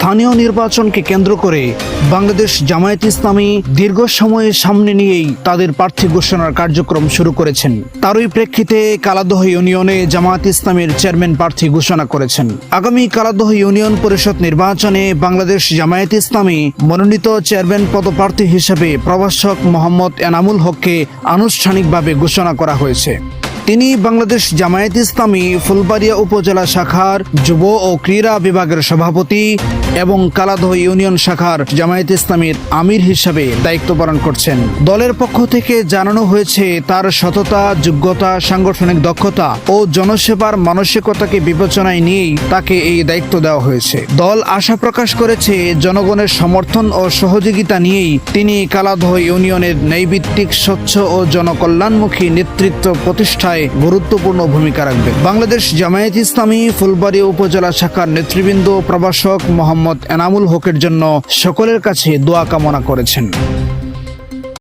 স্থানীয় নির্বাচনকে কেন্দ্র করে বাংলাদেশ জামায়াত ইসলামী দীর্ঘ সময়ের সামনে নিয়েই তাদের প্রার্থী ঘোষণার কার্যক্রম শুরু করেছেন। তারই প্রেক্ষিতে কালাদহ ইউনিয়নে জামায়াত ইসলামীর চেয়ারম্যান প্রার্থী ঘোষণা করেছেন। আগামী কালাদহ ইউনিয়ন পরিষদ নির্বাচনে বাংলাদেশ জামায়াত ইসলামী মনোনীত চেয়ারম্যান পদপ্রার্থী হিসেবে প্রভাষক মোহাম্মদ এনামুল হককে আনুষ্ঠানিকভাবে ঘোষণা করা হয়েছে। তিনি বাংলাদেশ জামায়াত ইসলামী ফুলবাড়িয়া উপজেলা শাখার যুব ও ক্রীড়া বিভাগের সভাপতি এবং কালাদহ ইউনিয়ন শাখার জামায়াত ইসলামীর আমির হিসাবে দায়িত্ব পালন করছেন। দলের পক্ষ থেকে জানানো হয়েছে তার সততা, যোগ্যতা, সাংগঠনিক দক্ষতা ও জনসেবার মানসিকতাকে বিবেচনায় নিয়েই তাকে এই দায়িত্ব দেওয়া হয়েছে। দল আশা প্রকাশ করেছে জনগণের সমর্থন ও সহযোগিতা নিয়েই তিনি কালাদহ ইউনিয়নের ন্যায়ভিত্তিক, স্বচ্ছ ও জনকল্যাণমুখী নেতৃত্ব প্রতিষ্ঠায় গুরুত্বপূর্ণ ভূমিকা রাখবে। বাংলাদেশ জামায়াত ইসলামী ফুলবাড়িয়া উপজেলা শাখার নেতৃবৃন্দ প্রভাষক মোহাম্মদ এনামুল হকের জন্য সকলের কাছে দোয়া কামনা করেছেন।